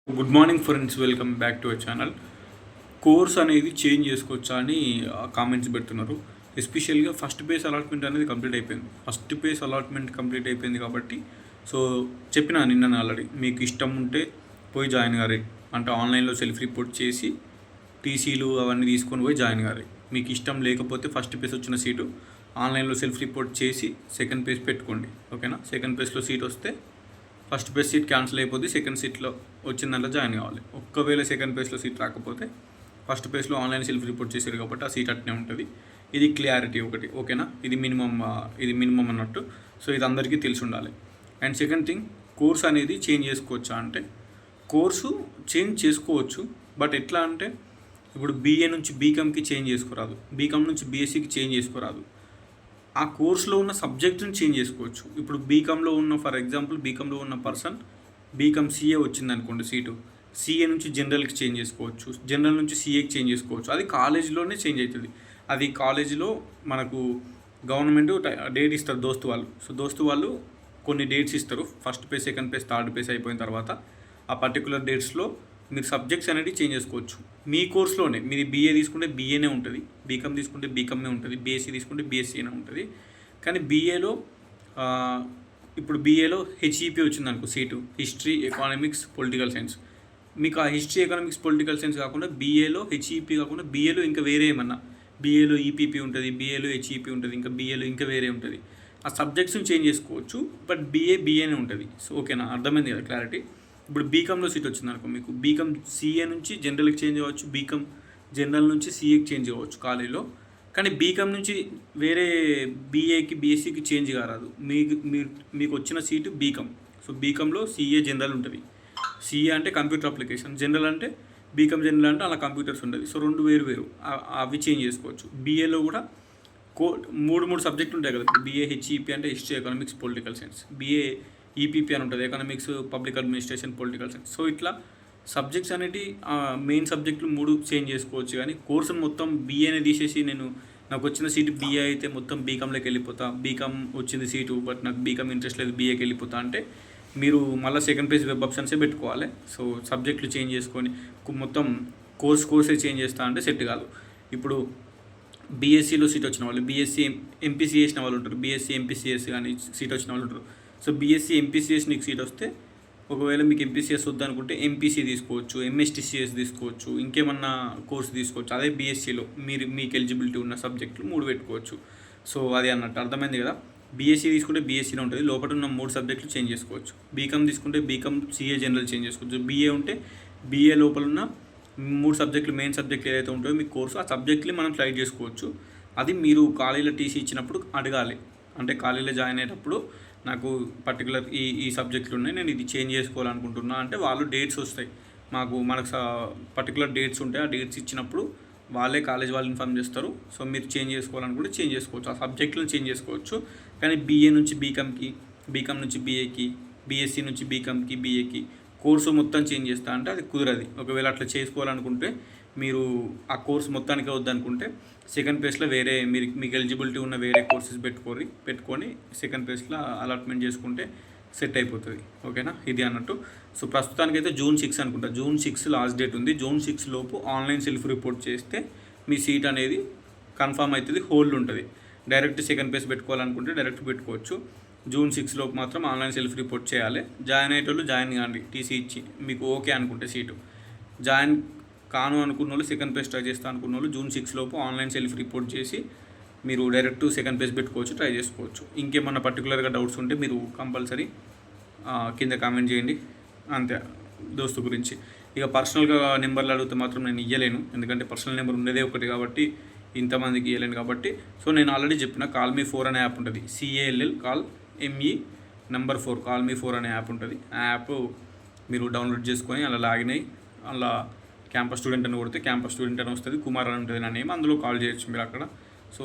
Good morning friends, welcome back to our channel. Course అనేది change చేసుకోవచ్చా అని comments పెడుతున్నారు. ఎస్పెషల్గా ఫస్ట్ పేస్ అలాట్మెంట్ అనేది కంప్లీట్ అయిపోయింది. ఫస్ట్ పేస్ అలాట్మెంట్ కంప్లీట్ అయిపోయింది కాబట్టి సో చెప్పిన నిన్న ఆల్రెడీ మీకు ఇష్టం ఉంటే పోయి జాయిన్ గారి, అంటే ఆన్లైన్లో సెల్ఫ్ రిపోర్ట్ చేసి టీసీలు అవన్నీ తీసుకొని పోయి జాయిన్ గారి. మీకు ఇష్టం లేకపోతే ఫస్ట్ పేస్ వచ్చిన సీటు ఆన్లైన్లో సెల్ఫ్ రిపోర్ట్ చేసి సెకండ్ పేస్ పెట్టుకోండి. ఓకేనా? సెకండ్ పేస్లో సీట్ వస్తే ఫస్ట్ పేస్ సీట్ క్యాన్సిల్ అయిపోద్ది, సెకండ్ సీట్లో వచ్చిన దాంట్లో జాయిన్ కావాలి. ఒక్కవేళ సెకండ్ పేస్లో సీట్ రాకపోతే ఫస్ట్ పేస్లో ఆన్లైన్ సెల్ఫ్ రిపోర్ట్ చేశారు కాబట్టి ఆ సీట్ అట్నే ఉంటుంది. ఇది క్లియారిటీ ఒకటి. ఓకేనా? ఇది మినిమం అన్నట్టు. సో ఇది అందరికీ తెలిసి ఉండాలి. అండ్ సెకండ్ థింగ్, కోర్స్ అనేది చేంజ్ చేసుకోవచ్చా అంటే కోర్సు చేంజ్ చేసుకోవచ్చు. బట్ ఎట్లా అంటే ఇప్పుడు బీఏ నుంచి బీకామ్కి చేంజ్ చేసుకోరాదు, బీకామ్ నుంచి బీఎస్సీకి చేంజ్ చేసుకోరాదు. ఆ కోర్సులో ఉన్న సబ్జెక్ట్ని చేంజ్ చేసుకోవచ్చు. ఇప్పుడు బీకామ్లో ఉన్న, ఫర్ ఎగ్జాంపుల్ బీకామ్లో ఉన్న పర్సన్ బీకామ్ సీఏ వచ్చిందనుకోండి సీటు, సీఏ నుంచి జనరల్కి చేంజ్ చేసుకోవచ్చు, జనరల్ నుంచి సీఏకి చేంజ్ చేసుకోవచ్చు. అది కాలేజీలోనే చేంజ్ అవుతుంది. అది కాలేజీలో మనకు గవర్నమెంట్ డేట్ ఇస్తారు దోస్తు వాళ్ళు. సో దోస్తు వాళ్ళు కొన్ని డేట్స్ ఇస్తారు. First phase, second phase, third phase అయిపోయిన తర్వాత ఆ పర్టికులర్ డేట్స్లో మీరు సబ్జెక్ట్స్ అనేది చేంజ్ చేసుకోవచ్చు. మీ కోర్సులోనే మీరు బీఏ తీసుకుంటే బీఏనే ఉంటుంది, బీకామ్ తీసుకుంటే బీకామ్నే ఉంటుంది, బీఎస్సీ తీసుకుంటే బీఎస్సీనే ఉంటుంది. కానీ బీఏలో ఇప్పుడు బీఏలో హెచ్ఈపీ వచ్చిందనుకో seat, history, economics, political science. మీకు ఆ హిస్టరీ, ఎకనామిక్స్, పొలిటికల్ సైన్స్ కాకుండా బీఏలో హెచ్ఈపీ కాకుండా బీఏలో ఇంకా వేరే ఏమన్నా, బీఏలో ఈపీపీ ఉంటుంది, బీఏలో హెచ్ఈపీ ఉంటుంది, ఇంకా బీఏలో ఇంకా వేరే ఉంటుంది. ఆ సబ్జెక్ట్స్ని చేంజ్ చేసుకోవచ్చు. బట్ బీఏనే ఉంటుంది. సో ఓకేనా? అర్థమైంది కదా క్లారిటీ? ఇప్పుడు బీకామ్లో సీట్ వచ్చిందనుకో, మీకు బీకామ్ సీఏ నుంచి జనరల్కి చేంజ్ అవ్వచ్చు, బీకామ్ జనరల్ నుంచి సీఏకి చేంజ్ అవ్వచ్చు కాలేజీలో. కానీ బీకామ్ నుంచి వేరే బీఏకి, బీఎస్సీకి చేంజ్ కారాదు. మీకు వచ్చిన సీటు బీకామ్. సో బీకామ్లో సీఏ జనరల్ ఉంటుంది. సీఏ అంటే కంప్యూటర్ అప్లికేషన్, జనరల్ అంటే బీకామ్ జనరల్ అంటే అలా కంప్యూటర్స్ ఉంటుంది. సో రెండు వేరు అవి చేంజ్ చేసుకోవచ్చు. బీఏలో కూడా మూడు సబ్జెక్టులు ఉంటాయి కదా. బీఏ హెచ్ఈపీ అంటే history, economics, political science. BA EPP అని ఉంటుంది, economics, public administration, political science. So ఇట్లా సబ్జెక్ట్స్ అనేవి మెయిన్ సబ్జెక్టులు 3 చేంజ్ చేసుకోవచ్చు. కానీ కోర్సును మొత్తం బీఏనే తీసేసి నాకు వచ్చిన సీటు బీఏ అయితే మొత్తం బీకామ్లోకి వెళ్ళిపోతా, బీకామ్ వచ్చింది సీటు బట్ నాకు బీకామ్ ఇంట్రెస్ట్ లేదు బీఏకి వెళ్ళిపోతా అంటే మీరు మళ్ళీ సెకండ్ పేజ్ వెబ్ ఆప్షన్సే పెట్టుకోవాలి. సో సబ్జెక్టులు చేంజ్ చేసుకొని మొత్తం కోర్సే చేంజ్ చేస్తా అంటే సెట్ కాదు. ఇప్పుడు బీఎస్సీలో సీట్ వచ్చిన వాళ్ళు, బీఎస్సీ ఎంపీసీ చేసిన వాళ్ళు ఉంటారు, బీఎస్సీ ఎంపీసీఎస్ కానీ సీట్ వచ్చిన వాళ్ళు ఉంటారు. సో బీఎస్సీ ఎంపీసీఎస్ నీకు సీట్ వస్తే, ఒకవేళ మీకు ఎంపీసీఎస్ వద్దనుకుంటే ఎంపీసీ తీసుకోవచ్చు, ఎంఎస్టీసీఎస్ తీసుకోవచ్చు, ఇంకేమన్నా కోర్సు తీసుకోవచ్చు. అదే బీఎస్సీలో మీకు ఎలిజిబిలిటీ ఉన్న సబ్జెక్టులు 3 పెట్టుకోవచ్చు. సో అది అన్నట్టు అర్థమైంది కదా. బీఎస్సీ తీసుకుంటే బీఎస్సీలో ఉంటుంది, లోపల ఉన్న 3 సబ్జెక్టులు చేంజ్ చేసుకోవచ్చు. బీకామ్ తీసుకుంటే బీకామ్ సీఏ జనరల్ చేంజ్ చేసుకోవచ్చు. బీఏ ఉంటే బీఏ లోపల ఉన్న 3 సబ్జెక్టులు, మెయిన్ సబ్జెక్టులు ఏదైతే ఉంటాయో మీ కోర్సు, ఆ సబ్జెక్టులు మనం స్లైడ్ చేసుకోవచ్చు. అది మీరు కాలేజీలో టీసీ ఇచ్చినప్పుడు అడగాలి. అంటే కాలేజీలో జాయిన్ అయ్యేటప్పుడు నాకు పర్టికులర్ ఈ సబ్జెక్టులు ఉన్నాయి, నేను ఇది చేంజ్ చేసుకోవాలనుకుంటున్నా అంటే వాళ్ళు డేట్స్ వస్తాయి. మనకు పర్టికులర్ డేట్స్ ఉంటాయి. ఆ డేట్స్ ఇచ్చినప్పుడు వాళ్ళే కాలేజ్ వాళ్ళు ఇన్ఫార్మ్ చేస్తారు. సో మీరు చేంజ్ చేసుకోవాలనుకుంటే చేంజ్ చేసుకోవచ్చు, ఆ సబ్జెక్టులను చేంజ్ చేసుకోవచ్చు. కానీ బీఏ నుంచి బీకామ్కి, బీకామ్ నుంచి బీఏకి, బీఎస్సీ నుంచి బీకామ్కి, బీఏకి కోర్సు మొత్తం చేంజ్ చేస్తా అంటే అది కుదరది. ఒకవేళ అట్లా చేసుకోవాలనుకుంటే మీరు ఆ కోర్స్ మొత్తానికి వద్దనుకుంటే సెకండ్ పేజ్లో వేరే మీకు ఎలిజిబిలిటీ ఉన్న వేరే కోర్సెస్ పెట్టుకొని సెకండ్ పేజ్లో అలాట్మెంట్ చేసుకుంటే సెట్ అయిపోతుంది. ఓకేనా? ఇది అన్నట్టు. సో ప్రస్తుతానికైతే June 6 అనుకుంటా, June 6 లాస్ట్ డేట్ ఉంది. June 6 లోపు ఆన్లైన్ సెల్ఫ్ రిపోర్ట్ చేస్తే మీ సీట్ అనేది కన్ఫామ్ అవుతుంది, హోల్డ్ ఉంటుంది. డైరెక్ట్ సెకండ్ పేజ్ పెట్టుకోవాలనుకుంటే డైరెక్ట్ పెట్టుకోవచ్చు. June 6 లోపు మాత్రం ఆన్లైన్ సెల్ఫ్ రిపోర్ట్ చేయాలి. జాయిన్ అయ్యేటోళ్ళు జాయిన్ కాండి, టీసీ ఇచ్చి మీకు ఓకే అనుకుంటే సీటు. జాయిన్ కాను అనుకున్న వాళ్ళు, సెకండ్ పేజ్ ట్రై చేస్తా అనుకున్న వాళ్ళు June 6 లోపు ఆన్లైన్ సెల్ఫ్ రిపోర్ట్ చేసి మీరు డైరెక్ట్ సెకండ్ పేజ్ పెట్టుకోవచ్చు, ట్రై చేసుకోవచ్చు. ఇంకేమన్నా పర్టికులర్గా డౌట్స్ ఉంటే మీరు కంపల్సరీ కింద కామెంట్ చేయండి. అంతే దోస్తు గురించి. ఇక పర్సనల్గా నెంబర్లు అడిగితే మాత్రం నేను ఇవ్వలేను, ఎందుకంటే పర్సనల్ నెంబర్ ఉండేదే ఒకటి కాబట్టి ఇంతమందికి ఇవ్వలేను కాబట్టి. సో నేను ఆల్రెడీ చెప్పిన కాల్మీ 4 అనే యాప్ ఉంటుంది, CALL call ME number 4 call me 4 అనే యాప్ ఉంటుంది. ఆ యాప్ మీరు డౌన్లోడ్ చేసుకొని అలా లాగిన్ అయ్యి అలా క్యాంపస్ స్టూడెంట్ అని కొడితే క్యాంపస్ స్టూడెంట్ అని వస్తుంది, కుమార్ అని ఉంటుంది నా నేమ్. అందులో కాల్ చేయొచ్చు మీరు అక్కడ. సో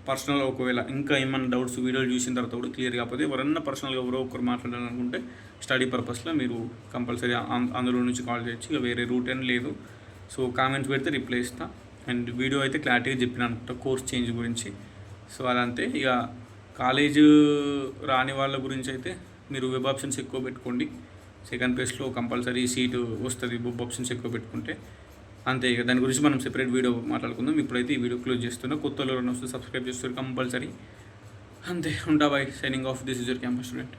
పర్సనల్ ఒకవేళ ఇంకా ఏమన్నా డౌట్స్ వీడియోలు చూసిన తర్వాత కూడా క్లియర్ కాకపోతే ఎవరన్నా పర్సనల్గా ఎవరో ఒకరు మాట్లాడాలనుకుంటే స్టడీ పర్పస్లో మీరు కంపల్సరీ అందులో నుంచి కాల్ చేయొచ్చు. ఇక వేరే రూట్ అని లేదు. సో కామెంట్స్ పెడితే రిప్లై ఇస్తా. అండ్ వీడియో అయితే క్లారిటీగా చెప్పిన అనుకుంటా కోర్స్ చేంజ్ గురించి. సో అదంతే. ఇక కాలేజ్ రాని వాళ్ళ గురించి అయితే మీరు వెబ్ ఆప్షన్స్ ఎక్కువ పెట్టుకోండి. సెకండ్ ఫేజ్లో కంపల్సరీ సీటు వస్తుంది ఆప్షన్స్ ఎక్కువ పెట్టుకుంటే. అంతే, ఇక దాని గురించి మనం సెపరేట్ వీడియో మాట్లాడుకుందాం. ఇప్పుడైతే ఈ వీడియో క్లోజ్ చేస్తున్నా. కొత్త వాళ్ళు వస్తే సబ్స్క్రైబ్ చేస్తారు కంపల్సరీ. అంతే, ఉంటా bye. Signing off. This is your campus student.